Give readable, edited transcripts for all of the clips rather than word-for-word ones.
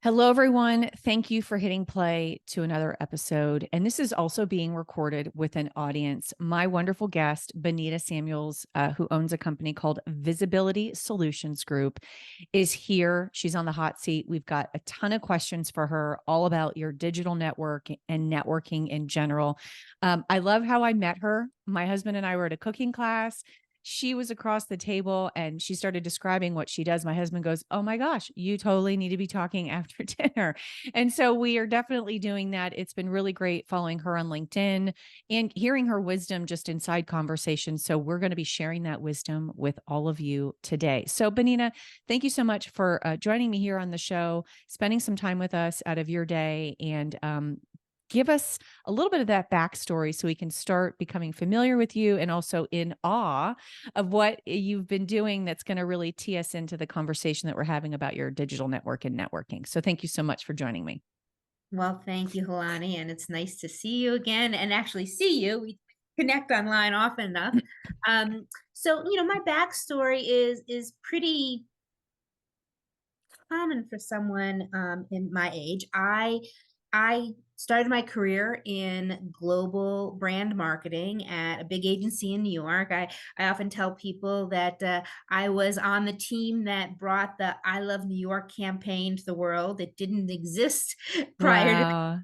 Hello, everyone. Thank you for hitting play to another episode. And this is also being recorded with an audience. My wonderful guest, Benita Samuels, who owns a company called Visibility Solutions Group, is here. She's on the hot seat. We've got a ton of questions for her, all about your digital network and networking in general. I love how I met her. My husband and I were at a cooking class. She was across the table and she started describing what she does. My husband goes, "Oh my gosh, you totally need to be talking after dinner." And so we are definitely doing that. It's been really great following her on LinkedIn and hearing her wisdom just inside conversations. So we're going to be sharing that wisdom with all of you today. So, Benita, thank you so much for joining me here on the show, spending some time with us out of your day, and give us a little bit of that backstory so we can start becoming familiar with you and also in awe of what you've been doing that's going to really tee us into the conversation that we're having about your digital network and networking. So thank you so much for joining me. Well, thank you, Helani, and it's nice to see you again and actually see you. We connect online often enough. My backstory is pretty common for someone in my age. I started my career in global brand marketing at a big agency in New York. I often tell people that I was on the team that brought the I Love New York campaign to the world. It didn't exist prior to Wow.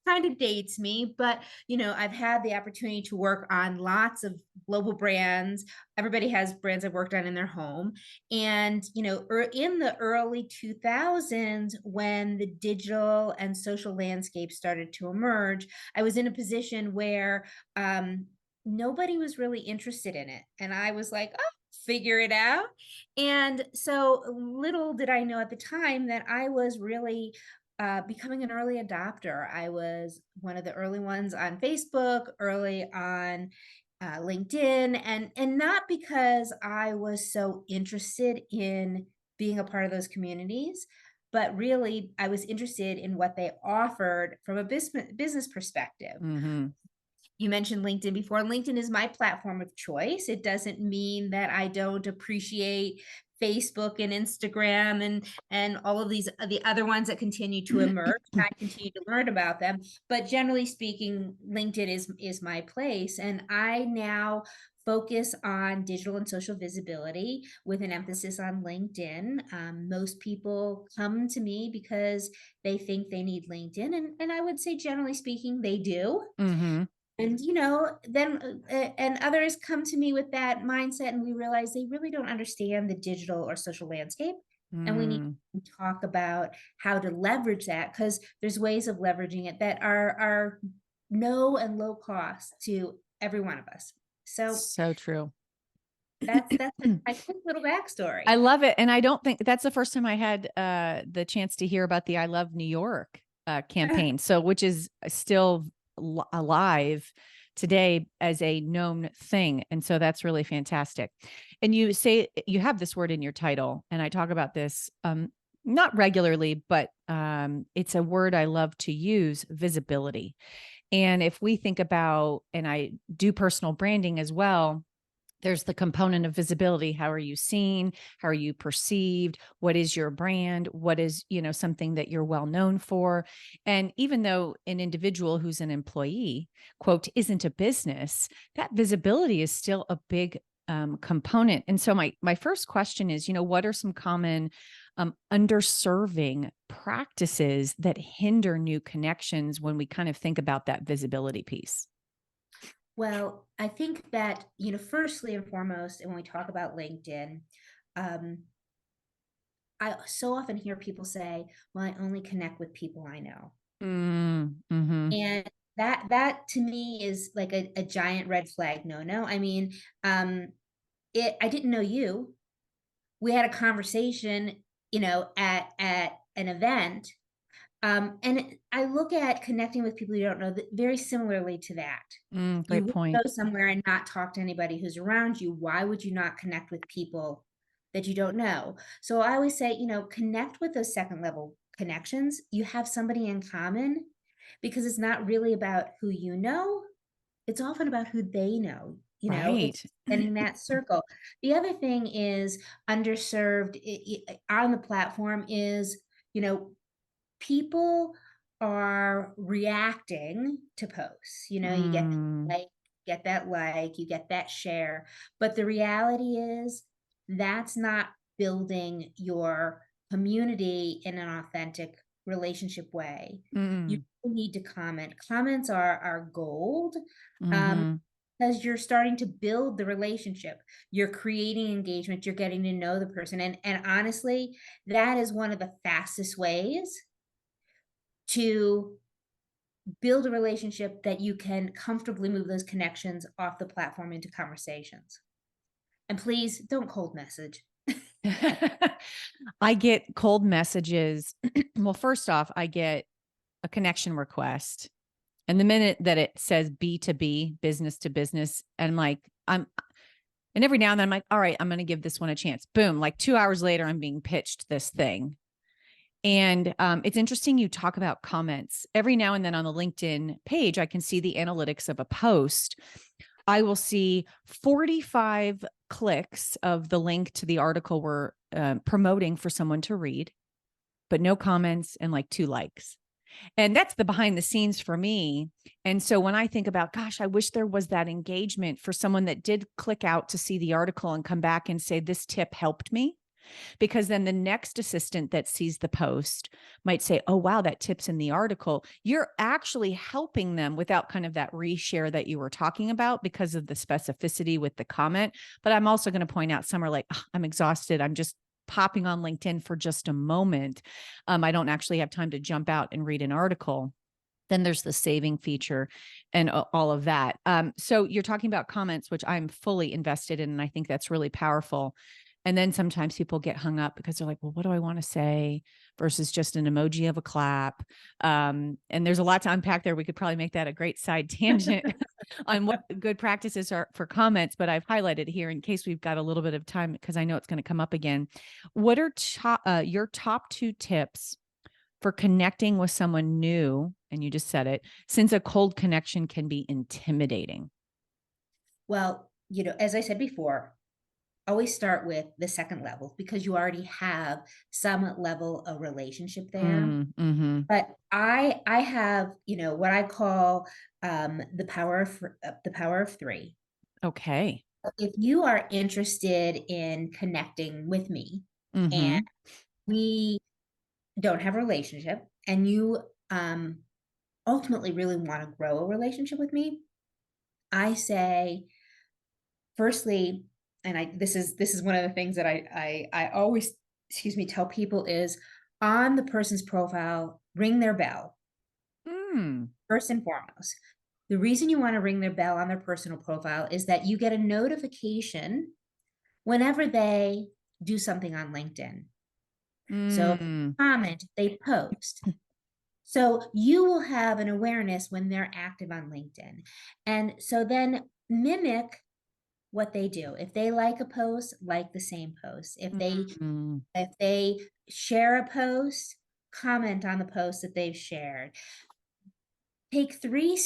kind of dates me, but I've had the opportunity to work on lots of global brands. Everybody has brands I've worked on in their home. And, in the early 2000s, when the digital and social landscape started to emerge, I was in a position where nobody was really interested in it. And I was like, oh, figure it out. And so little did I know at the time that I was really becoming an early adopter. I was one of the early ones on Facebook, early on LinkedIn, and not because I was so interested in being a part of those communities, but really I was interested in what they offered from a business perspective. Hmm. You mentioned LinkedIn before. LinkedIn is my platform of choice. It doesn't mean that I don't appreciate Facebook and Instagram and all of these the other ones that continue to emerge. I continue to learn about them, but generally speaking, LinkedIn is my place, and I now focus on digital and social visibility with an emphasis on LinkedIn. Most people come to me because they think they need LinkedIn, and I would say, generally speaking, they do. Hmm. And, then and others come to me with that mindset, and we realize they really don't understand the digital or social landscape. And we need Mm. to talk about how to leverage that, because there's ways of leveraging it that are no and low cost to every one of us. So So true. that's my quick little I backstory. love it. And I don't think that's the first time I had the chance to hear about the I Love New York campaign. So, which is still alive today as a known thing. And so that's really fantastic. And you say you have this word in your title, and I talk about this not regularly, but it's a word I love to use, visibility. And if we think about, and I do personal branding as well, there's the component of visibility. How are you seen? How are you perceived? What is your brand? What is, something that you're well known for? And even though an individual who's an employee, quote, isn't a business, that visibility is still a big component. And so my first question is, what are some common underserving practices that hinder new connections when we kind of think about that visibility piece? Well, I think that, firstly and foremost, and when we talk about LinkedIn, um, I so often hear people say, "Well, I only connect with people I know." Mm, hmm. And that to me is like a giant red flag. No, no. I mean, I didn't know you. We had a conversation, at an event. I look at connecting with people you don't know very similarly to that. You Great would point. go somewhere and not talk to anybody who's around you. Why would you not connect with people that you don't know? So I always say, connect with those second level connections. You have somebody in common, because it's not really about who you know, it's often about who they know. It's Right. in that circle. The other thing is underserved on the platform is, you know, people are reacting to posts. You get Mm, like, you get that share, but the reality is that's not building your community in an authentic relationship way. You mm, need to comment. Comments are gold. Um, mm-hmm. because you're starting to build the relationship. You're creating engagement, you're getting to know the person. And honestly, that is one of the fastest ways to build a relationship that you can comfortably move those connections off the platform into conversations. And please don't cold message. I get cold messages. Well, first off, I get a connection request. And the minute that it says B2B, business to business, and and every now and then I'm like, all right, I'm going to give this one a chance. Boom. Like 2 hours later, I'm being pitched this thing. And it's interesting you talk about comments. Every now and then on the LinkedIn page, I can see the analytics of a post. I will see 45 clicks of the link to the article we're promoting for someone to read, but no comments and like 2 likes. And that's the behind the scenes for me. And so when I think about, gosh, I wish there was that engagement for someone that did click out to see the article and come back and say, this tip helped me. Because then the next assistant that sees the post might say, oh, wow, that tip's in the article. You're actually helping them without kind of that reshare that you were talking about because of the specificity with the comment. But I'm also going to point out some are like, oh, I'm exhausted. I'm just popping on LinkedIn for just a moment. I don't actually have time to jump out and read an article. Then there's the saving feature and all of that. So you're talking about comments, which I'm fully invested in. And I think that's really powerful. And then sometimes people get hung up because they're like, well, what do I want to say versus just an emoji of a clap? And there's a lot to unpack there. We could probably make that a great side tangent on what good practices are for comments, but I've highlighted here in case we've got a little bit of time because I know it's going to come up again. What are your top 2 tips for connecting with someone new? And you just said it, since a cold connection can be intimidating. Well, as I said before, always start with the second level because you already have some level of relationship there. Mm-hmm. But I have, what I call the power of three. Okay. If you are interested in connecting with me and Mm-hmm. we don't have a relationship and you ultimately really want to grow a relationship with me, I say, firstly, and this is one of the things that I always, excuse me, tell people is on the person's profile, ring their bell Mm. first and foremost. The reason you want to ring their bell on their personal profile is that you get a notification whenever they do something on LinkedIn. So if Mm. they comment, they post. So you will have an awareness when they're active on LinkedIn. And so then mimic what they do. If they like a post, like the same post. Mm. If they share a post, comment on the post that they've shared. Take 3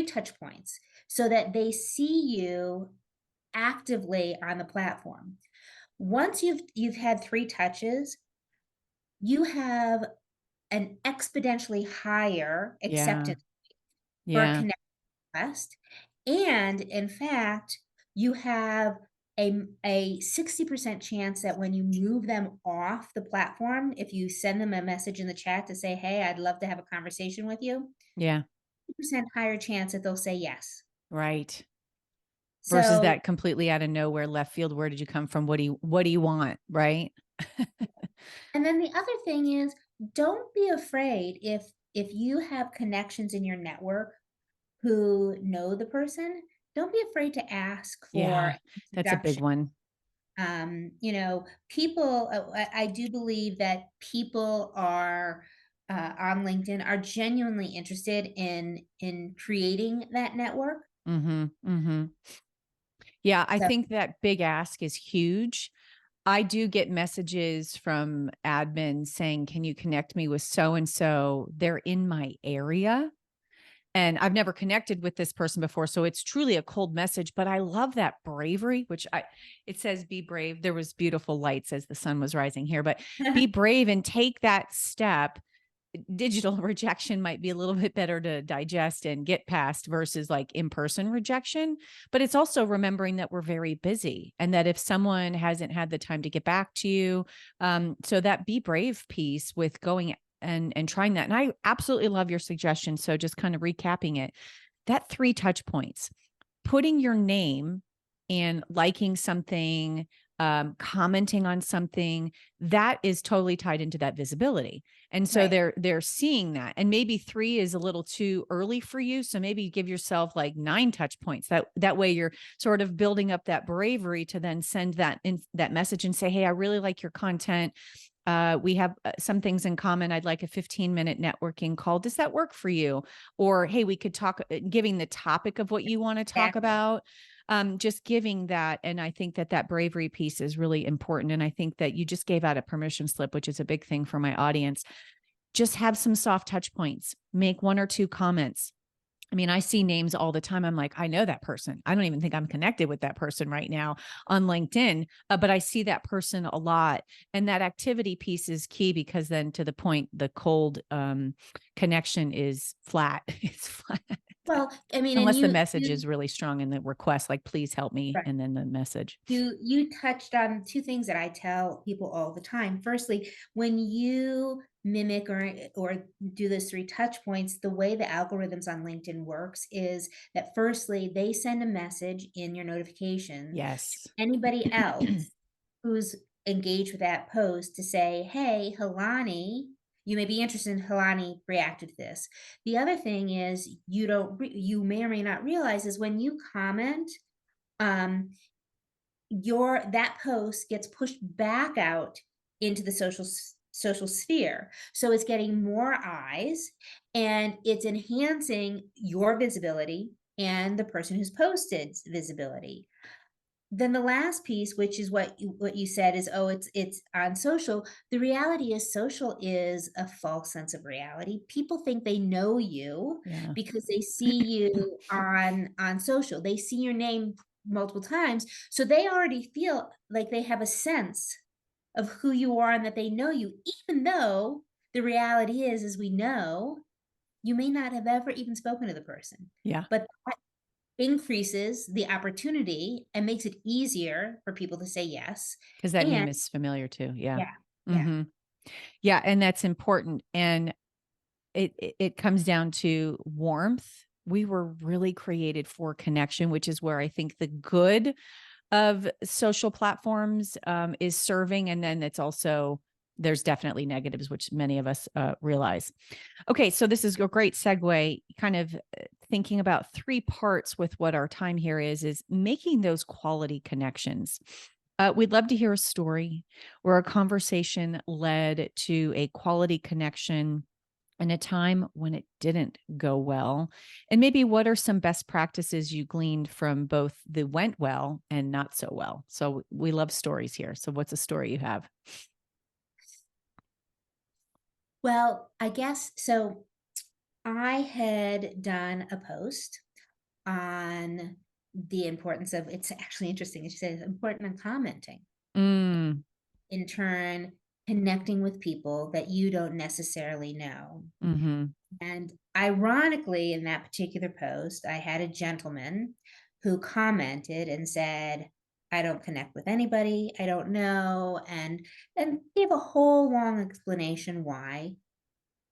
touch points so that they see you actively on the platform. Once you've had 3 touches, you have an exponentially higher Yeah. acceptance for a Yeah. connect request. And in fact, you have a 60% chance that when you move them off the platform, if you send them a message in the chat to say, hey, I'd love to have a conversation with you, Yeah. 50% higher chance that they'll say yes. Right. Versus So, that completely out of nowhere left field. Where did you come from? What do you want? Right. and then the other thing is, don't be afraid if you have connections in your network who know the person, don't be afraid to ask for Yeah. That's a big introduction. one. People, I do believe that people are on LinkedIn are genuinely interested in creating that network. Mm-hmm. Mm-hmm. Yeah. I So, think that big ask is huge. I do get messages from admins saying, can you connect me with so and so? They're in my area. and I've never connected with this person before. So it's truly a cold message, but I love that bravery, it says, be brave. There was beautiful lights as the sun was rising here, but be brave and take that step. Digital rejection might be a little bit better to digest and get past versus like in-person rejection, but it's also remembering that we're very busy and that if someone hasn't had the time to get back to you, so that be brave piece with going and trying that. And I absolutely love your suggestion. So just kind of recapping it, that 3 touch points, putting your name and liking something, commenting on something, that is totally tied into that visibility. And so Right. they're seeing that. And maybe 3 is a little too early for you. So maybe give yourself like 9 touch points. That way you're sort of building up that bravery to then send that message and say, hey, I really like your content. We have some things in common. I'd like a 15-minute networking call. Does that work for you? Or, hey, we could talk, giving the topic of what you want to talk Exactly. about, just giving that. And I think that bravery piece is really important. And I think that you just gave out a permission slip, which is a big thing for my audience. Just have some soft touch points, make 1 or 2 comments. I mean, I see names all the time. I'm like, I know that person. I don't even think I'm connected with that person right now on LinkedIn, but I see that person a lot. And that activity piece is key because then, to the point, the cold connection is flat. It's flat. Well, I mean, and Unless the you message you is really strong in the request, like, please help me. right. And then the message. You touched on 2 things that I tell people all the time. Firstly, when you mimic or do those 3 touch points, the way the algorithms on LinkedIn works is that firstly, they send a message in your notifications to Yes. anybody else who's engaged with that post to say, "Hey, Hilani, you may be interested in Hilani reacted to this." The other thing is you may or may not realize is when you comment, um, your that post gets pushed back out into the social sphere. So it's getting more eyes and it's enhancing your visibility and the person who's posted's visibility. Then the last piece, which is what you said is, oh, it's on social. The reality is social is a false sense of reality. People think they know you Yeah. because they see you on social. They see your name multiple times, so they already feel like they have a sense of who you are and that they know you, even though the reality is, as we know, you may not have ever even spoken to the person. Yeah. But increases the opportunity and makes it easier for people to say yes. Because that And name is familiar too. Yeah. yeah, yeah. Hmm. Yeah. And that's important. And it comes down to warmth. We were really created for connection, which is where I think the good of social platforms is serving. And then it's also, there's definitely negatives, which many of us realize. Okay, so this is a great segue, kind of thinking about 3 parts with what our time here is making those quality connections. We'd love to hear a story where a conversation led to a quality connection in a time when it didn't go well. And maybe what are some best practices you gleaned from both the went well and not so well? So we love stories here. So what's a story you have? Well, I guess so. I had done a post on the importance of it's actually interesting. It says important on commenting, Mm, in turn, connecting with people that you don't necessarily know. mhm. And ironically, in that particular post, I had a gentleman who commented and said, I don't connect with anybody, I don't know, and gave a whole long explanation why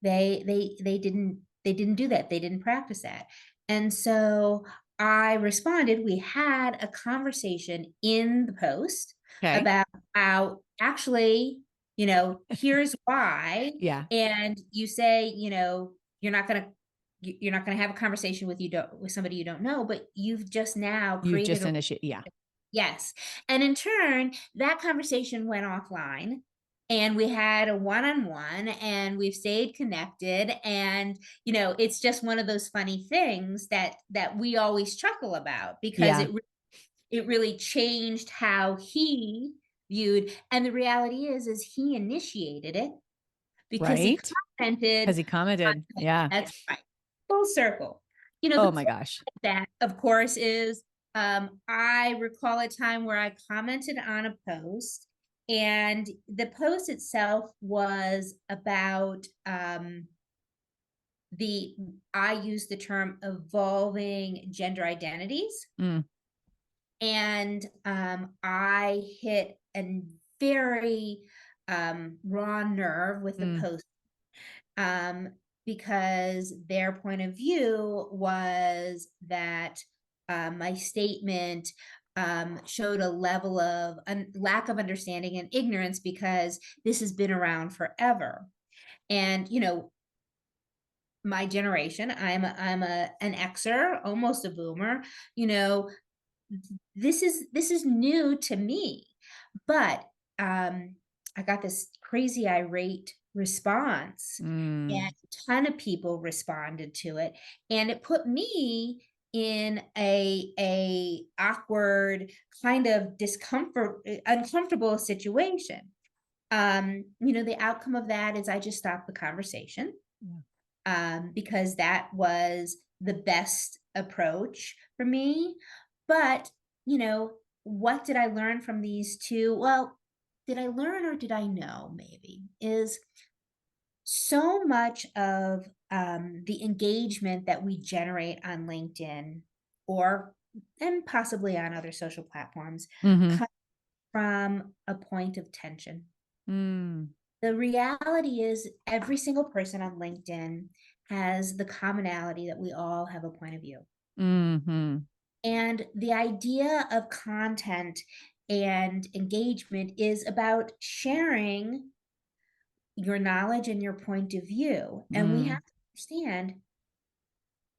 they didn't do that. They didn't practice that. And so I responded, we had a conversation in the post Okay. about how actually, here's why. Yeah. And you say, you're not gonna have a conversation with somebody you don't know, but you've just now You created just a initiate. Yeah. yes. And in turn, that conversation went offline and we had a one-on-one and we've stayed connected and it's just one of those funny things that we always chuckle about because Yeah. it really changed how he viewed, and the reality is he initiated it because he Right. commented Because he commented. on Yeah. that's right. Full circle. The Oh my flip gosh. of that, of course, is I recall a time where I commented on a post, and the post itself was about the I use the term evolving gender identities. Mm, And I hit a very raw nerve with the mm, post, um, because their point of view was that my statement showed a level of lack of understanding and ignorance because this has been around forever. And my generation, I'm an Xer, almost a boomer. You know, this is new to me, but I got this crazy irate response, and mm, a ton of people responded to it, and it put me in a awkward, kind of uncomfortable situation. The outcome of that is I just stopped the conversation, yeah. because that was the best approach for me. But, what did I learn from these two? Well, did I learn or did I know? Maybe is so much of the engagement that we generate on LinkedIn or and possibly on other social platforms Mm-hmm. comes from a point of tension. Mm, The reality is, every single person on LinkedIn has the commonality that we all have a point of view. mm-hmm. And the idea of content and engagement is about sharing your knowledge and your point of view. And we have Mm, to understand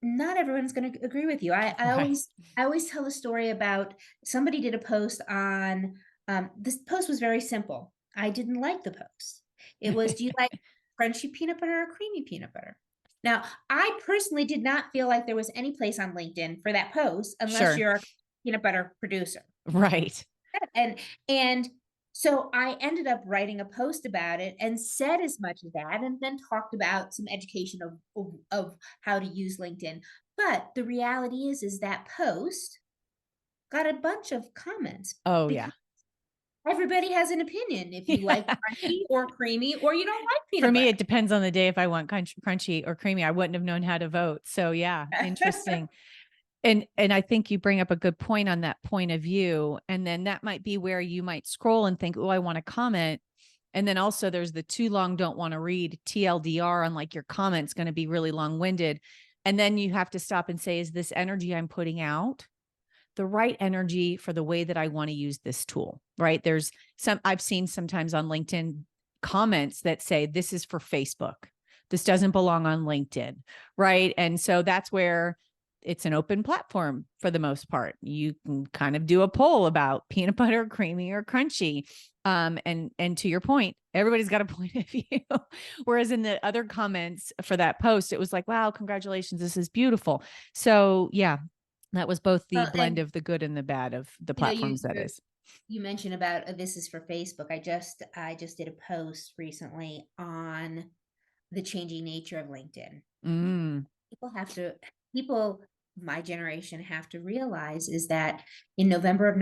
not everyone's going to agree with you. I right. always I always tell a story about somebody did a post on this post was very simple. I didn't like the post. It was, do you like crunchy peanut butter or creamy peanut butter? Now, I personally did not feel like there was any place on LinkedIn for that post unless Sure. you're a peanut butter producer. Right. And so I ended up writing a post about it and said as much as that, and then talked about some education of how to use LinkedIn. But the reality is that post got a bunch of comments Oh because yeah. everybody has an opinion if you like Yeah. crunchy or creamy or you don't like For peanut me, butter. it depends on the day if I want crunchy or creamy. I wouldn't have known how to vote. So yeah, interesting. And I think you bring up a good point on that point of view. And then that might be where you might scroll and think, oh, I want to comment. And then also there's the too long don't want to read TLDR on like your comments going to be really long-winded. And then you have to stop and say, is this energy I'm putting out the right energy for the way that I want to use this tool? Right. There's I've seen sometimes on LinkedIn comments that say, this is for Facebook. This doesn't belong on LinkedIn. Right. And so that's where it's an open platform for the most part. You can kind of do a poll about peanut butter, creamy or crunchy. And to your point, everybody's got a point of view. Whereas in the other comments for that post, it was like, wow, congratulations, this is beautiful. So yeah, that was both the Well, blend and of the good and the bad of the you know, you platforms that you is. you mentioned about this is for Facebook. I just did a post recently on the changing nature of LinkedIn. Mm. people have to people my generation have to realize is that in November of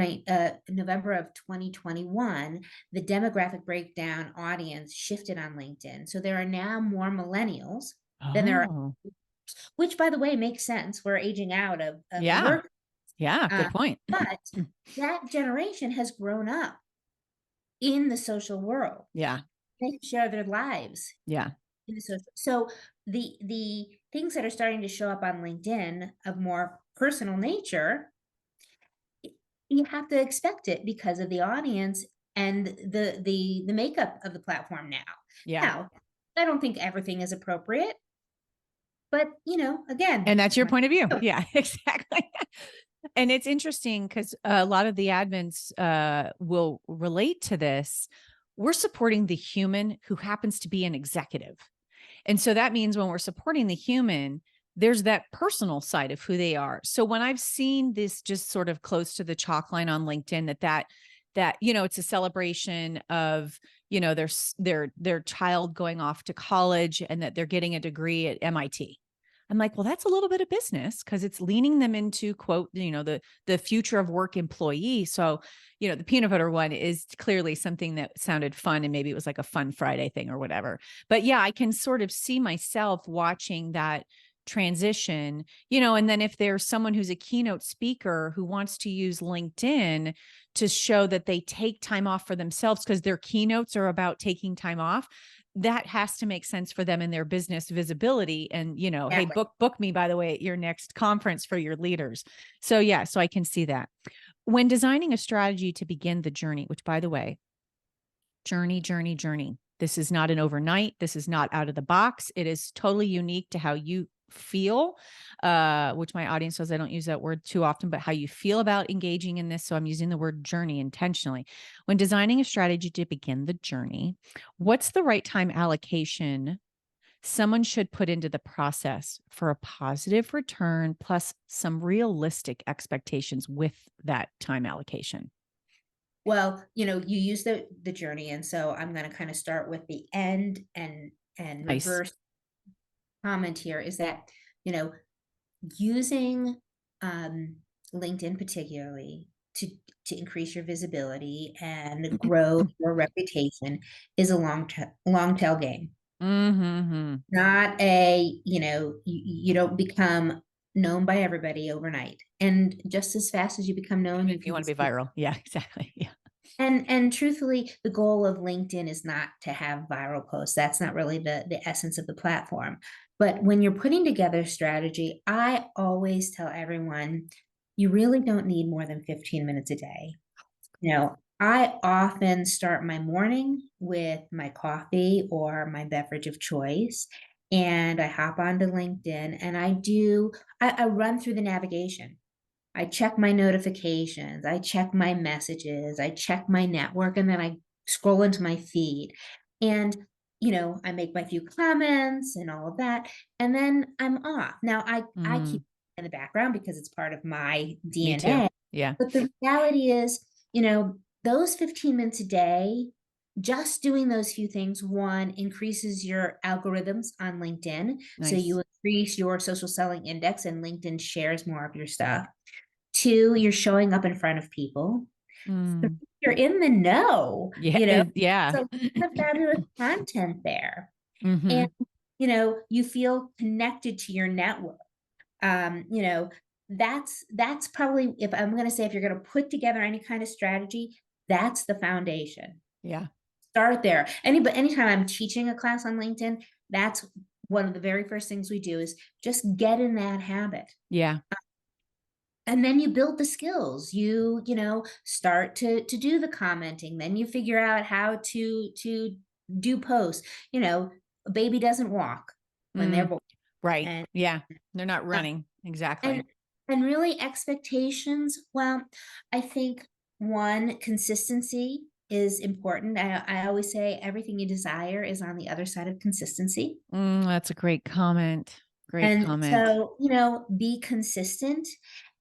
2021, the demographic breakdown audience shifted on LinkedIn. So there are now more millennials than there are, Oh, which by the way makes sense. We're aging out of the yeah. work. Yeah. Uh, Good point. but that generation has grown up in the social world. Yeah. They share their lives Yeah. in the social. So the things that are starting to show up on LinkedIn of more personal nature, you have to expect it because of the audience and the makeup of the platform now. Yeah. Now, I don't think everything is appropriate, but And again, that's your point of view. Yeah, exactly. And it's interesting because a lot of the admins will relate to this. We're supporting the human who happens to be an executive. And so that means when we're supporting the human, there's that personal side of who they are. So when I've seen this just sort of close to the chalk line on LinkedIn that it's a celebration of their child going off to college and that they're getting a degree at MIT. I'm like, well, that's a little bit of business because it's leaning them into quote, the future of work employee. So, the peanut butter one is clearly something that sounded fun and maybe it was like a fun Friday thing or whatever. But yeah, I can sort of see myself watching that transition, and then if there's someone who's a keynote speaker who wants to use LinkedIn to show that they take time off for themselves because their keynotes are about taking time off, that has to make sense for them in their business visibility. And, hey, Exactly. book me, by the way, at your next conference for your leaders. So yeah, so I can see that. When designing a strategy to begin the journey, which by the way, journey, journey, journey. This is not an overnight. This is not out of the box. It is totally unique to how you feel, which my audience says I don't use that word too often, but how you feel about engaging in this. So I'm using the word journey intentionally. When designing a strategy to begin the journey, what's the right time allocation someone should put into the process for a positive return plus some realistic expectations with that time allocation? Well, you use the journey, and so I'm gonna kinda start with the end and Nice. reverse comment here is that, you know, using, LinkedIn particularly to increase your visibility and grow your reputation is a long tail game. Mm-hmm. Not you don't become known by everybody overnight, and just as fast as you become known, Even you if you can want to be disappear. viral. Yeah, exactly. Yeah. And truthfully, the goal of LinkedIn is not to have viral posts. That's not really the essence of the platform. But when you're putting together strategy, I always tell everyone, you really don't need more than 15 minutes a day. I often start my morning with my coffee or my beverage of choice, and I hop onto LinkedIn and I run through the navigation. I check my notifications, I check my messages, I check my network, and then I scroll into my feed. And, I make my few comments and all of that, and then I'm off. Now I keep Mm, in the background because it's part of my me too. DNA. Yeah. But the reality is, those 15 minutes a day, just doing those few things, one, increases your algorithms on LinkedIn. So Nice. you increase your social selling index and LinkedIn shares more of your stuff. Two, you're showing up in front of people. Three, Mm, you're in the know, yeah. Yeah. so a lot of fabulous content there. And, Hmm. you feel connected to your network. Um, you know, that's probably if I'm gonna say if you're gonna put together any kind of strategy, that's the foundation. Yeah. Start there. Anytime I'm teaching a class on LinkedIn, that's one of the very first things we do is just get in that habit. Yeah. And then you build the skills. Start to do the commenting. Then you figure out how to do posts. A baby doesn't walk when they're Mm, born. right. And Yeah. They're not uh, running. and Exactly. and really expectations, well, I think one, consistency is important. I always say everything you desire is on the other side of consistency. That's a great comment. Great And comment. so, be consistent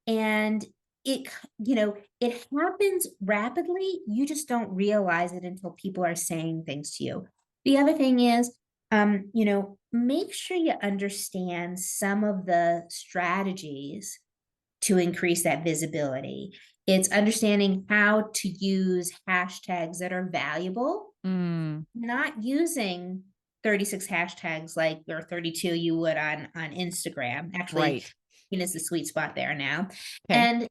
and it happens rapidly. You just don't realize it until people are saying things to you. The other thing is, make sure you understand some of the strategies to increase that visibility. It's understanding how to use hashtags that are valuable, Mm, not using 36 hashtags like or 32 you would on Instagram. Actually, right. is the sweet spot there now. Okay. And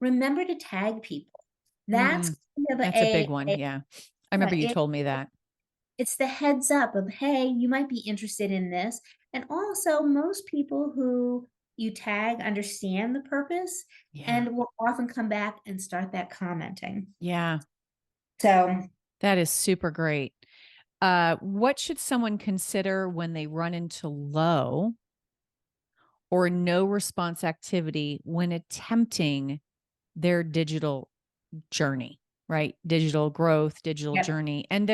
remember to tag people. That's Mm, kind of that's a big one. Yeah. I remember you it, told me that. it's the heads up of, hey, you might be interested in this. And also, most people who you tag understand the purpose Yeah. and will often come back and start that commenting. Yeah. So, That is super great. What should someone consider when they run into low or no response activity when attempting their digital journey, right? Digital growth, digital yep. journey. And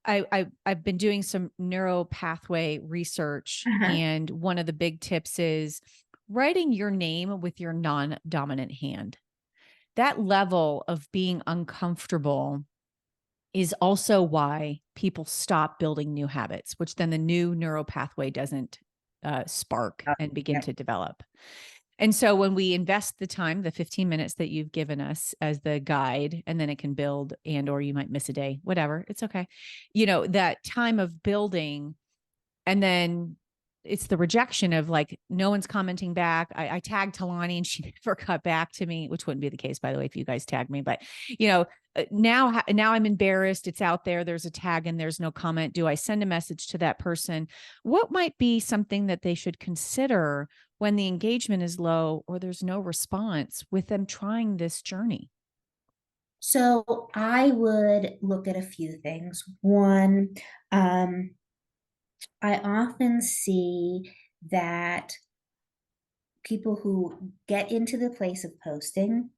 I've been doing some neuro pathway research, Uh-huh. and one of the big tips is writing your name with your non-dominant hand. That level of being uncomfortable is also why people stop building new habits, which then the new neural pathway doesn't. spark Oh, and begin yep. to develop. And so when we invest the time, the 15 minutes that you've given us as the guide, and then it can build, and or you might miss a day, whatever, it's okay. That time of building, and then it's the rejection of like, no one's commenting back. I tagged Talani and she never got back to me, which wouldn't be the case, by the way, if you guys tagged me. But now I'm embarrassed. It's out there. There's a tag and there's no comment. Do I send a message to that person? What might be something that they should consider when the engagement is low or there's no response with them trying this journey? So I would look at a few things. One, I often see that people who get into the place of posting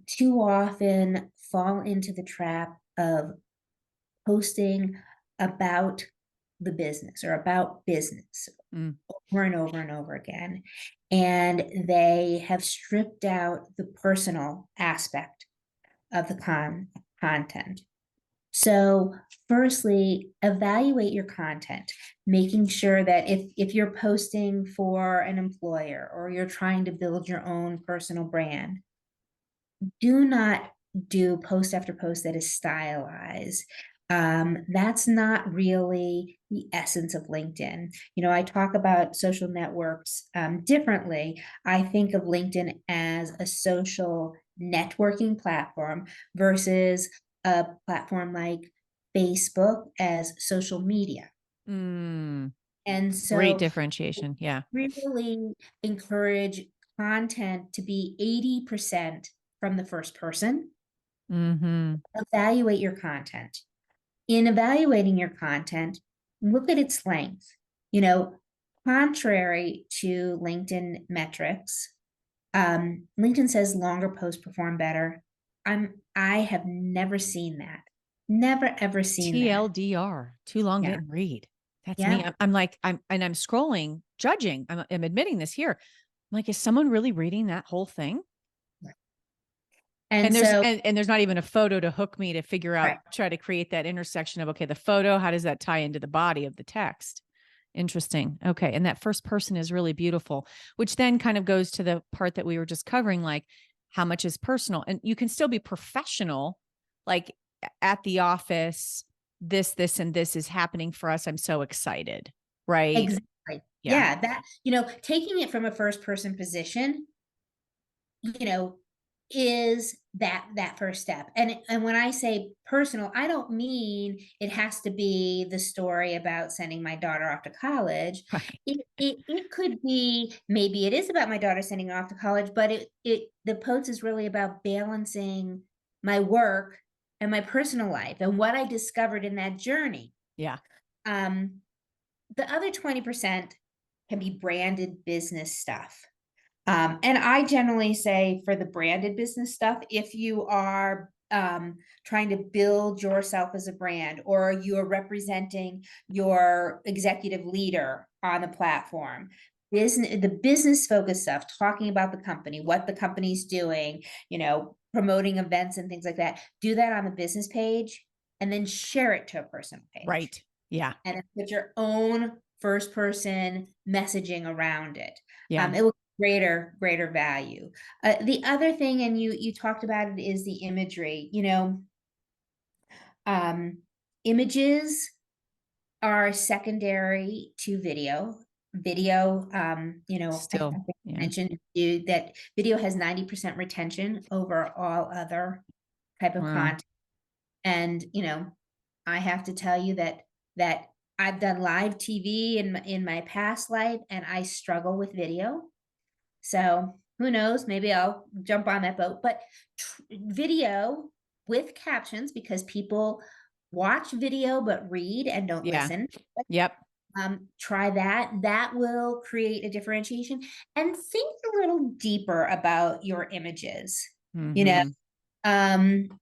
too often fall into the trap of posting about the business or about business Mm, over and over and over again. And they have stripped out the personal aspect of the content. So, firstly, evaluate your content, making sure that if you're posting for an employer or you're trying to build your own personal brand, do not do post after post that is stylized. That's not really the essence of LinkedIn. I talk about social networks differently. I think of LinkedIn as a social networking platform versus a platform like Facebook as social media. mm, And great so differentiation. Yeah. really encourage content to be 80% from the first person. Mm-hmm. Evaluate your content. In evaluating your content, look at its length. You know, Contrary to LinkedIn metrics, LinkedIn says longer posts perform better. I have never seen that. Never ever seen that. TLDR, too long Yeah. didn't read. That's me. Yeah. I'm like, I'm scrolling, judging. I'm admitting this here. I'm like, is someone really reading that whole thing? And And there's so, and there's not even a photo to hook me to figure out, right. try to create that intersection of, okay, the photo, how does that tie into the body of the text? Interesting. Okay. And that first person is really beautiful, which then kind of goes to the part that we were just covering, like how much is personal. And you can still be professional, like at the office, this, and this is happening for us. I'm so excited. Right. Exactly. Yeah. Yeah. Taking it from a first person position, you know, is that first step. And when I say personal, I don't mean it has to be the story about sending my daughter off to college. Right. It could be, maybe it is about my daughter sending her off to college, but the post is really about balancing my work and my personal life and what I discovered in that journey. Yeah. Um, the other 20% can be branded business stuff. And I generally say for the branded business stuff, if you are trying to build yourself as a brand or you are representing your executive leader on the platform, the business focused stuff, talking about the company, what the company's doing, promoting events and things like that, do that on the business page and then share it to a personal page Right. Yeah. and then put your own first person messaging around it. Yeah. It will greater value. The other thing, and you talked about it, is the imagery. Um, Images are secondary to video. Video, I Still. think I Yeah. mentioned to you that video has 90% retention over all other type of Wow. content. And I have to tell you that I've done live TV in my past life, and I struggle with video. So who knows? Maybe I'll jump on that boat. But video with captions, because people watch video but read and don't Yeah. listen. Yep. Try that. That will create a differentiation. And think a little deeper about your images. You know, Mm-hmm. um,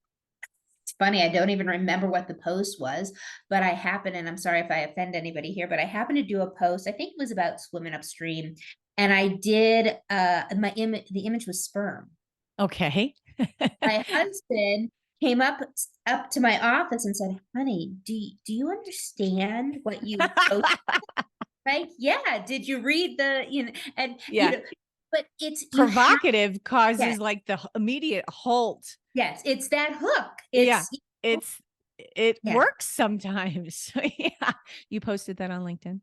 it's funny, I don't even remember what the post was, but and I'm sorry if I offend anybody here, but I happened to do a post. I think it was about swimming upstream. And I did the image was sperm. Okay. My husband came up to my office and said, "Honey, do you understand what you posted?" Right? Yeah. Did you read the, and Yeah. but it's you have Provocative causes yes, like the immediate halt. yes, it's that hook. Yeah. It's It's it yeah, works sometimes. Yeah. You posted that on LinkedIn?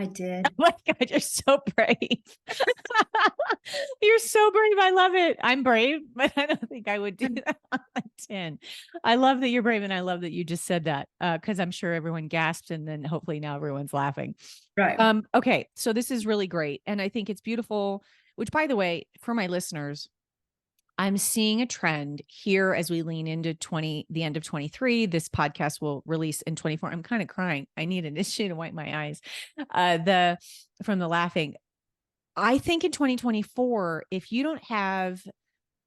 I Oh did. my God, you're so brave. You're so brave. I love it. I'm brave, but I don't think I would do Mm, that on LinkedIn. I love that you're brave, and I love that you just said that because I'm sure everyone gasped, and then hopefully now everyone's laughing. right. Okay, so this is really great, and I think it's beautiful. Which, by the way, for my listeners, I'm seeing a trend here as we lean into the end of 23. This podcast will release in 24. I'm kind of crying. I need an issue to wipe my eyes. From the laughing. I think in 2024, if you don't have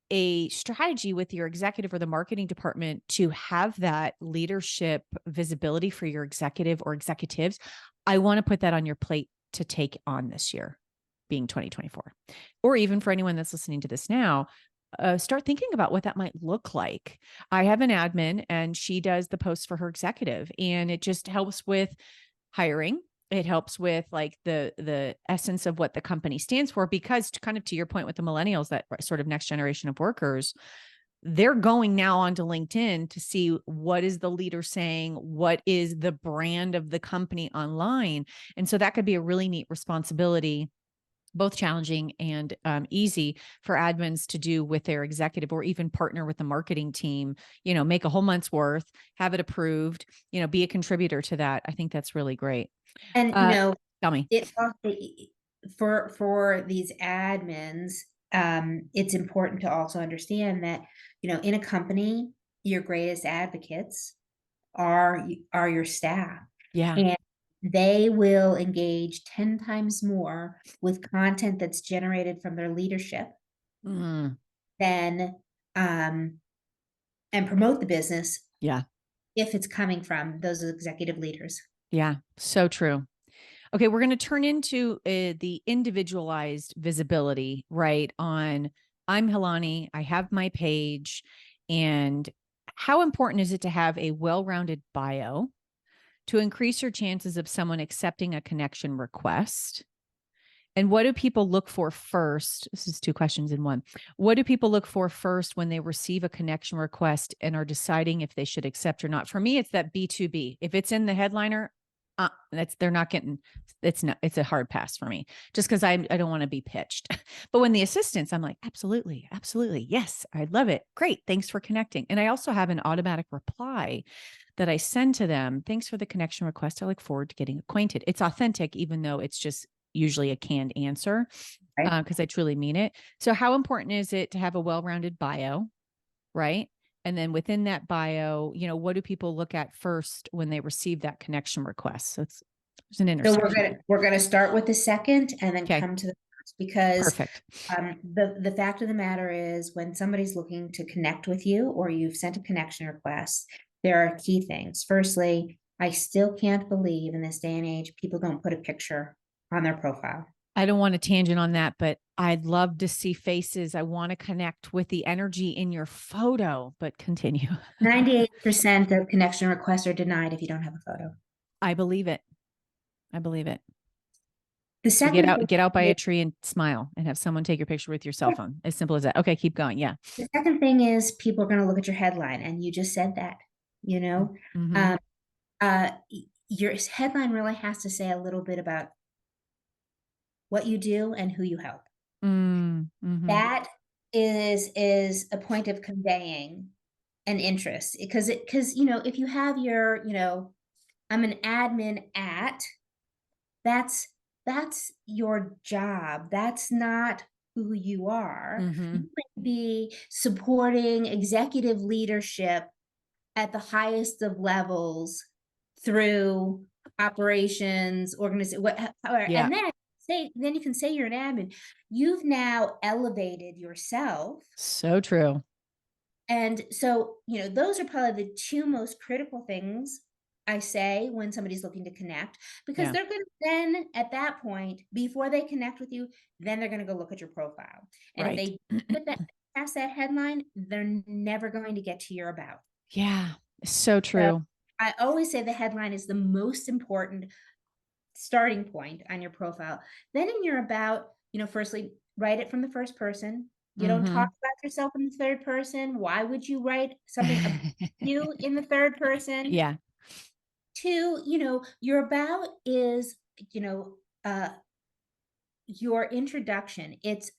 a strategy with your executive or the marketing department to have that leadership visibility for your executive or executives, I want to put that on your plate to take on this year, being 2024. Or even for anyone that's listening to this now, start thinking about what that might look like. I have an admin and she does the posts for her executive, and it just helps with hiring. It helps with like the essence of what the company stands for, because kind of to your point with the millennials, that sort of next generation of workers, they're going now onto LinkedIn to see what is the leader saying, what is the brand of the company online. And so that could be a really neat responsibility, both challenging and easy for admins to do with their executive, or even partner with the marketing team, make a whole month's worth, have it approved, be a contributor to that. I think that's really great. And Uh, Tell me. it also for these admins, it's important to also understand that, in a company, your greatest advocates are your staff. Yeah. And they will engage 10 times more with content that's generated from their leadership Mm, than and promote the business yeah. if it's coming from those executive leaders. Yeah. So true. Okay, we're going to turn into the individualized visibility, right? I'm Hilani, I have my page, and how important is it to have a well-rounded bio to increase your chances of someone accepting a connection request? And what do people look for first? This is two questions in one. What do people look for first when they receive a connection request and are deciding if they should accept or not? For me, it's that B2B. If it's in the headliner, they're not getting, it's a hard pass for me, just because I don't want to be pitched. But when the assistants, I'm like, absolutely, absolutely. Yes, I love it. Great. Thanks for connecting. And I also have an automatic reply that I send to them. Thanks for the connection request. I look forward to getting acquainted. It's authentic, even though it's just usually a canned answer, Right. because I truly mean it. So how important is it to have a well-rounded bio, right? And then within that bio, what do people look at first when they receive that connection request? So there's an So intersection. we're gonna start with the second and then Okay, come to the first, because perfect. the fact of the matter is, when somebody's looking to connect with you or you've sent a connection request, there are key things. Firstly, I still can't believe in this day and age people don't put a picture on their profile. I don't want to tangent on that, but I'd love to see faces. I want to connect with the energy in your photo, but continue. 98% of connection requests are denied if you don't have a photo. I believe it. I believe it. The So get second out, thing get out by a is, tree and smile and have someone take your picture with your cell phone. As simple as that. Okay, keep going. Yeah. the second thing is people are going to look at your headline, and you just said that, you know. Mm-hmm. Um, your headline really has to say a little bit about what you do and who you help. Mm-hmm. That is a point of conveying an interest, because if you have your, I'm an admin at, that's your job. That's not who you are. Mm-hmm. You might be supporting executive leadership at the highest of levels through operations, organization, Yeah. and then you can say you're an admin. You've now elevated yourself. So true. And so, those are probably the two most critical things I say when somebody's looking to connect, because Yeah. they're going to then, at that point, before they connect with you, then they're going to go look at your profile. And if Right. they put that past that headline, they're never going to get to your about. Yeah. So So true. I always say the headline is the most important starting point on your profile. Then in your about, firstly, write it from the first person. You don't talk Mhm. about yourself in the third person. Why would you write something about you in the third person? Yeah. Two, your about is, you know, uh, your introduction. It's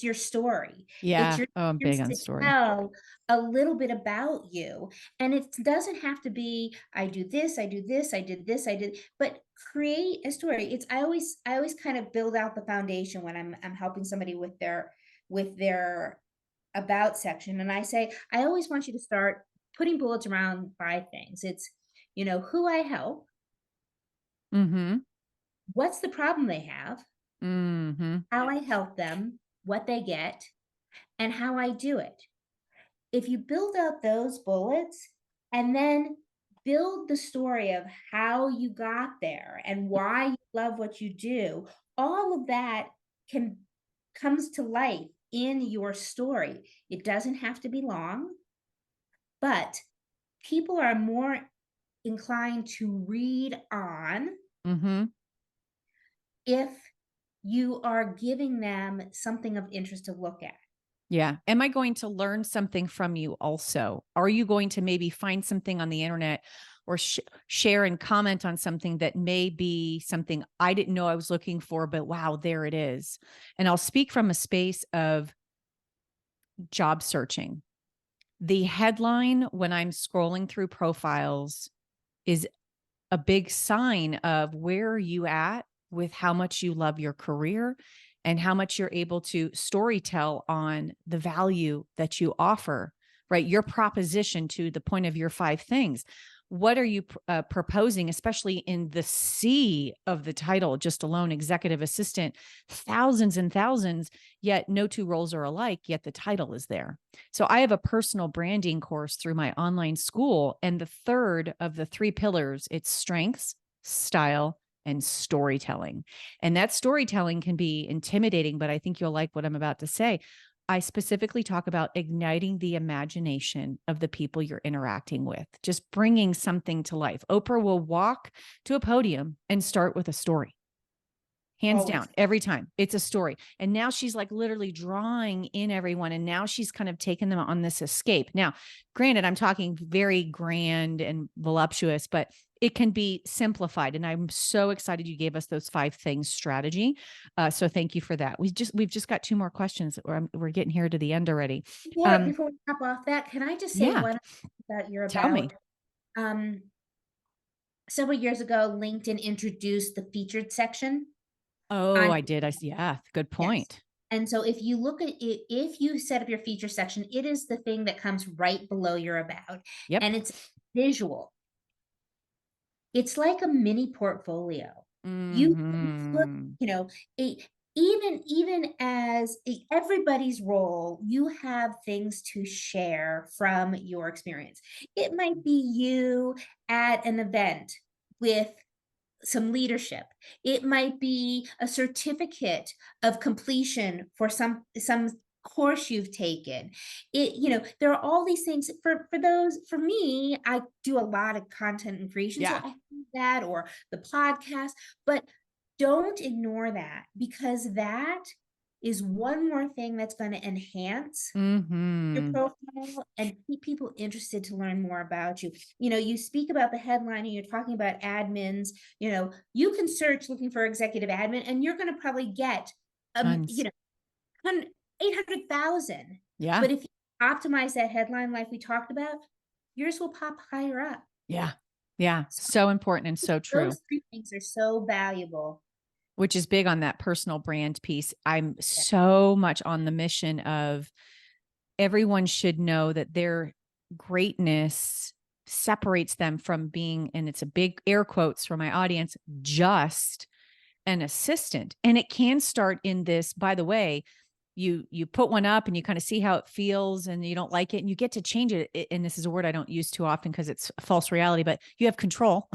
your story. It's Yeah. your Oh, I'm big chance on to story. tell a little bit about you. And it doesn't have to be, I do this, I do this, I did this, I did, but create a story. I always kind of build out the foundation when I'm helping somebody with their about section. And I say, I always want you to start putting bullets around 5 things. It's, who I help, Mhm. what's the problem they have, Mhm. how I help them, what they get, and how I do it. If you build out those bullets and then build the story of how you got there and why you love what you do, all of that can comes to life in your story. It doesn't have to be long, but people are more inclined to read on Mhm. if you are giving them something of interest to look at. Yeah. Am I going to learn something from you also? Are you going to maybe find something on the internet or share and comment on something that may be something I didn't know I was looking for, but wow, there it is. And I'll speak from a space of job searching. The headline when I'm scrolling through profiles is a big sign of where are you at with how much you love your career and how much you're able to storytell on the value that you offer, right? Your proposition to the point of your 5 things. What are you proposing, especially in the sea of the title, just alone executive assistant, thousands and thousands, yet no two roles are alike, yet the title is there. So I have a personal branding course through my online school. And the third of the 3 pillars, it's strengths, style, and storytelling. And that storytelling can be intimidating, but I think you'll like what I'm about to say. I specifically talk about igniting the imagination of the people you're interacting with, just bringing something to life. Oprah will walk to a podium and start with a story. Hands Always. down, every time. It's a story. And now she's like literally drawing in everyone. And now she's kind of taken them on this escape. Now, granted, I'm talking very grand and voluptuous, but it can be simplified. And I'm so excited you gave us those 5 things strategy. So thank you for that. We've just got 2 more questions. We're getting here to the end already. Before Um, before we hop off that, can I just say yeah. one about your Tell me. about? Um, Several years ago, LinkedIn introduced the featured section Oh, on I did. Yeah. Good yes. point. And so if you look at it, if you set up your feature section, it is the thing that comes right below your about, Yep. and it's visual. It's like a mini portfolio. You put, Hmm. you know, a, even as everybody's role, you have things to share from your experience. It might be you at an event with some leadership. It might be a certificate of completion for some course you've taken. There are all these things for me, I do a lot of content and creation, so Yeah. I do that or the podcast, but don't ignore that because that is one more thing that's going to enhance your Hmm. profile and keep people interested to learn more about you. You speak about the headline and you're talking about admins. You can search looking for executive admin and you're going to probably get, Tons. 800,000. Yeah. But if you optimize that headline like we talked about, yours will pop higher up. Yeah. Yeah. So So important and so true, those 3 things are so valuable. which is big on that personal brand piece. I'm so much on the mission of everyone should know that their greatness separates them from being, and it's a big air quotes for my audience, just an assistant. And it can start in this, by the way, you put one up and you kind of see how it feels and you don't like it and you get to change it. And this is a word I don't use too often because it's false reality, but you have control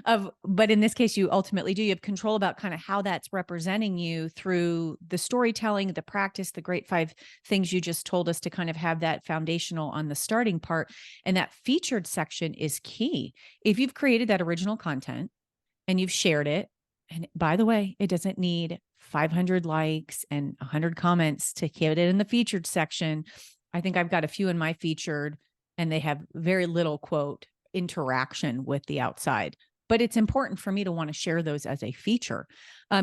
of, but in this case, you ultimately do. You have control about kind of how that's representing you through the storytelling, the practice, the great 5 things you just told us to kind of have that foundational on the starting part. And that featured section is key. If you've created that original content and you've shared it, and by the way, it doesn't need 500 likes and 100 comments to get it in the featured section. I think I've got a few in my featured and they have very little quote interaction with the outside. But it's important for me to want to share those as a feature.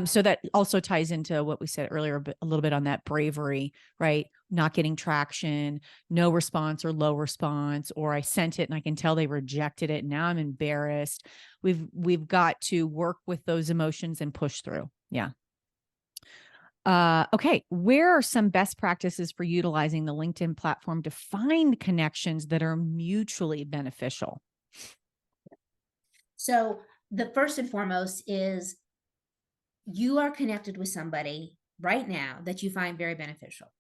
So that also ties into what we said earlier, a little bit on that bravery, right? Not getting traction, no response or low response, or I sent it and I can tell they rejected it. Now I'm embarrassed. We've got to work with those emotions and push through. Yeah. Okay. Where are some best practices for utilizing the LinkedIn platform to find connections that are mutually beneficial? So the first and foremost is you are connected with somebody right now that you find very beneficial.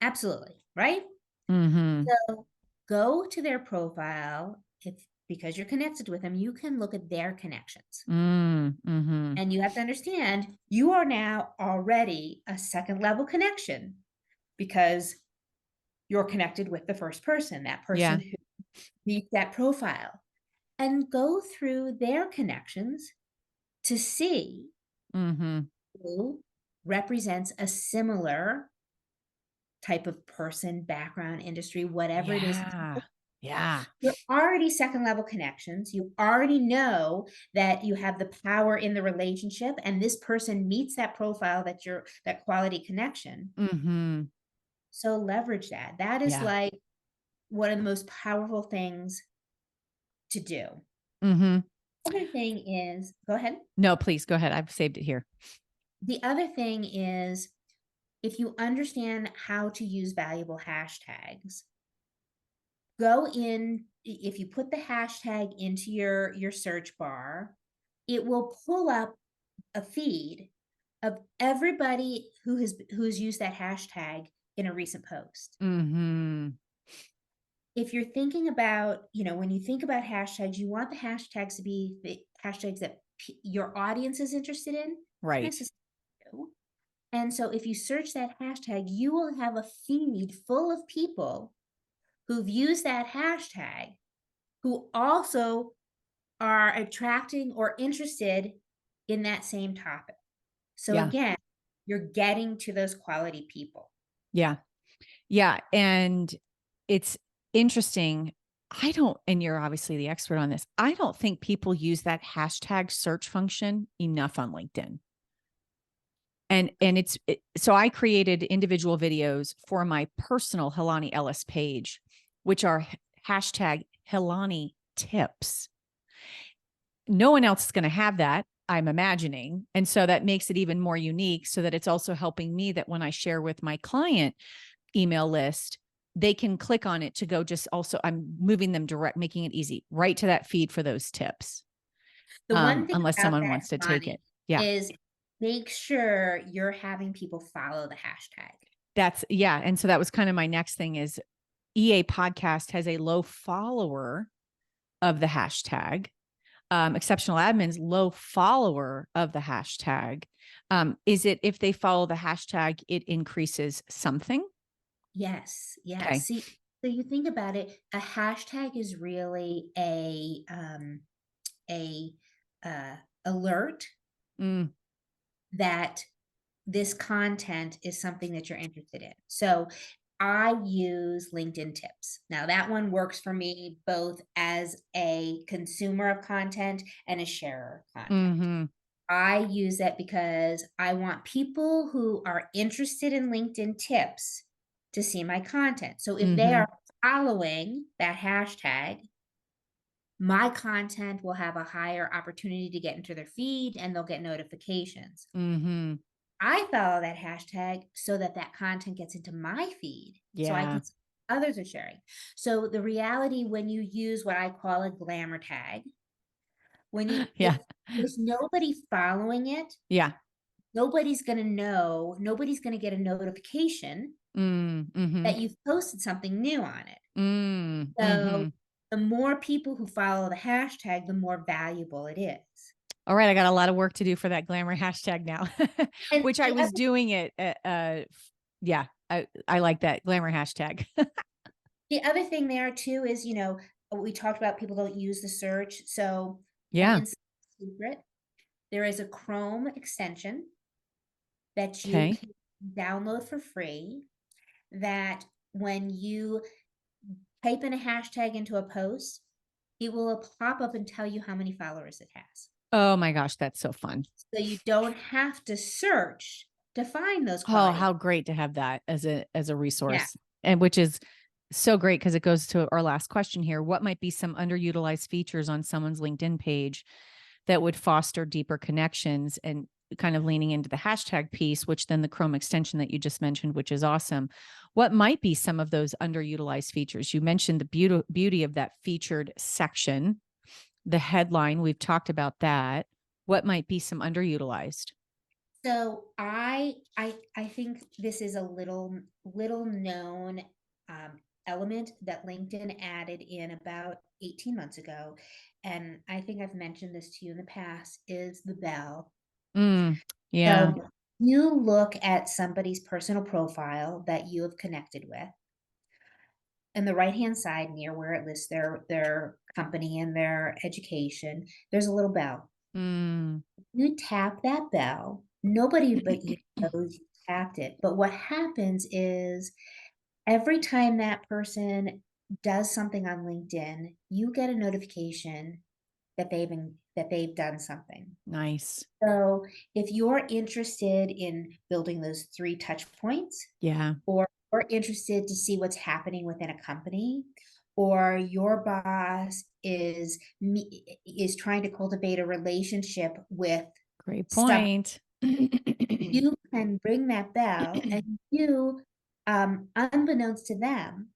Absolutely, right? Mm-hmm. So go to their profile. If because you're connected with them, you can look at their connections. Mm-hmm. And you have to understand you are now already a second level connection because you're connected with the first person, that person Yeah. who meets that profile, and go through their connections to see Mm-hmm. who represents a similar type of person, background, industry, whatever it is. Yeah. Yeah. You're already second level connections. You already know that you have the power in the relationship, and this person meets that profile that quality connection. Mm-hmm. So leverage that. That is Yeah. like one of the most powerful things to do. Mm-hmm. Other thing is, go ahead. No, please go ahead. I've saved it here. The other thing is, if you understand how to use valuable hashtags, go in. If you put the hashtag into your search bar, it will pull up a feed of everybody who's used that hashtag in a recent post. Mm-hmm. If you're thinking about, when you think about hashtags, you want the hashtags to be the hashtags that your audience is interested in, not Right. necessarily you. And so if you search that hashtag, you will have a feed full of people who've used that hashtag who also are attracting or interested in that same topic. So Yeah. again, you're getting to those quality people. Yeah. Yeah. And it's interesting. I don't, and you're obviously the expert on this. I don't think people use that hashtag search function enough on LinkedIn. And so I created individual videos for my personal Helani Ellis page, which are hashtag Helani tips. No one else is going to have that, I'm imagining. And so that makes it even more unique so that it's also helping me that when I share with my client email list, they can click on it to go just also, I'm moving them direct, making it easy right to that feed for those tips. The one thing Unless about someone that, wants to take Bonnie, it. Yeah. is make sure you're having people follow the hashtag. Yeah. And so that was kind of my next thing is EA podcast has a low follower of the hashtag. Exceptional admins, low follower of the hashtag. Is it if they follow the hashtag, it increases something? Yes, yes. Okay. See, so you think about it, a hashtag is really a alert Mm, that this content is something that you're interested in. So I use LinkedIn tips. Now that one works for me both as a consumer of content and a sharer of content. mm-hmm, I use that because I want people who are interested in LinkedIn tips to see my content. So if they mm-hmm, are following that hashtag, my content will have a higher opportunity to get into their feed and they'll get notifications. mm-hmm. I follow that hashtag so that that content gets into my feed so I Yeah. can see others are sharing. So the reality when you use what I call a glamour tag, when you Yeah. if there's nobody following it, Yeah. nobody's going to know, nobody's going to get a notification Mm-hmm. that you've posted something new on it. So Mm-hmm. the more people who follow the hashtag, the more valuable it is. All right, I got a lot of work to do for that glamour hashtag now, And which I the was other doing it. Yeah, I like that glamour hashtag. the other thing there too is, we talked about people don't use the search. So an Yeah. inside secret, there is a Chrome extension that you Okay. can download for free that when you type in a hashtag into a post, it will pop up and tell you how many followers it has. Oh my gosh, that's so fun. So you don't have to search to find those Oh, quality. how great to have that as a Yeah. resource. And which is so great because it goes to our last question here. What might be some underutilized features on someone's LinkedIn page that would foster deeper connections, and kind of leaning into the hashtag piece, which then the Chrome extension that you just mentioned, which is awesome. What might be some of those underutilized features? You mentioned the beauty of that featured section, the headline. We've talked about that. What might be some underutilized? So I think this is a little known element that LinkedIn added in about 18 months ago. And I think I've mentioned this to you in the past, is the bell. Mm, yeah. So you look at somebody's personal profile that you have connected with, and the right-hand side near where it lists their company and their education, there's a little bell. Mm. You tap that bell, nobody but you knows you tapped it. But what happens is every time that person does something on LinkedIn, you get a notification that they've done something. Nice. So if you're interested in building those 3 touch points, Yeah. or you're interested to see what's happening within a company, or your boss is trying to cultivate a relationship with Great stuff, point. you can ring that bell and you, unbeknownst to them,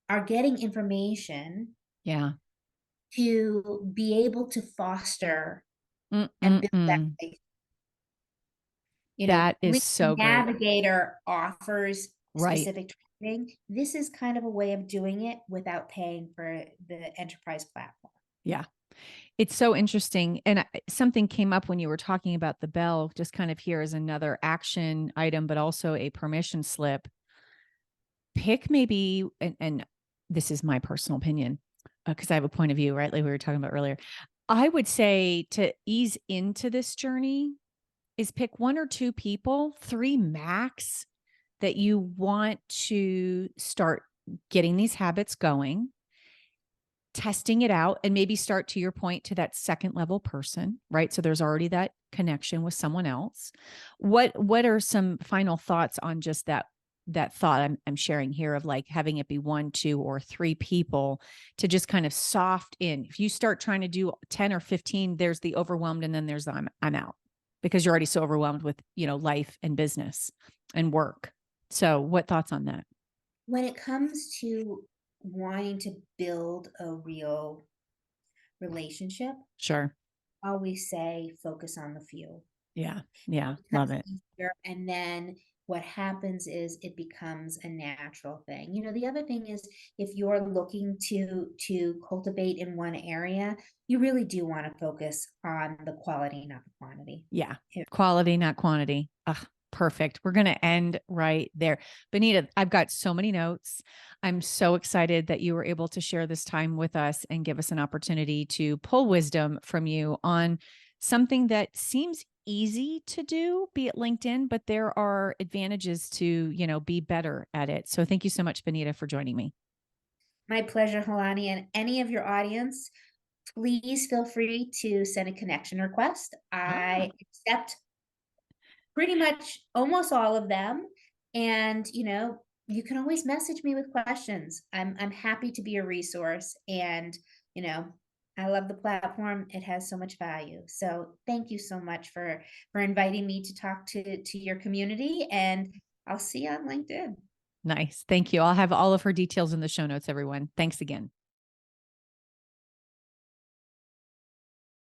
are getting information Yeah. to be able to foster and build that Mm-mm-mm. relationship. That is LinkedIn so great. Navigator offers Right. specific training. This is kind of a way of doing it without paying for the enterprise platform. Yeah. It's so interesting. And something came up when you were talking about the bell, just kind of here as another action item, but also a permission slip. Pick maybe, and this is my personal opinion, because I have a point of view, right? Like we were talking about earlier. I would say to ease into this journey is pick one or two people, three max, that you want to start getting these habits going, testing it out, and maybe start, to your point, to that second level person, right? So there's already that connection with someone else. What are some final thoughts on just that thought I'm sharing here, of like having it be one, two, or three people to just kind of soft in? If you start trying to do 10 or 15, there's the overwhelmed, and then there's the I'm out, because you're already so overwhelmed with, life and business and work. So what thoughts on that? When it comes to wanting to build a real relationship, Sure. I always say focus on the few. Yeah. Yeah. It Love becomes it. easier, and then what happens is it becomes a natural thing. The other thing is, if you're looking to cultivate in one area, you really do want to focus on the quality, not the quantity. Yeah. It- Quality, not quantity. Ugh, perfect. We're going to end right there. Benita, I've got so many notes. I'm so excited that you were able to share this time with us and give us an opportunity to pull wisdom from you on something that seems easy to do, be it LinkedIn, but there are advantages to, be better at it. So thank you so much, Benita, for joining me. My pleasure, Halani, and any of your audience, please feel free to send a connection request. Ah, I accept pretty much almost all of them. And, you can always message me with questions. I'm happy to be a resource. And, you know, I love the platform. It has so much value. So thank you so much for inviting me to talk to your community. And I'll see you on LinkedIn. nice. Thank you. I'll have all of her details in the show notes, everyone. Thanks again.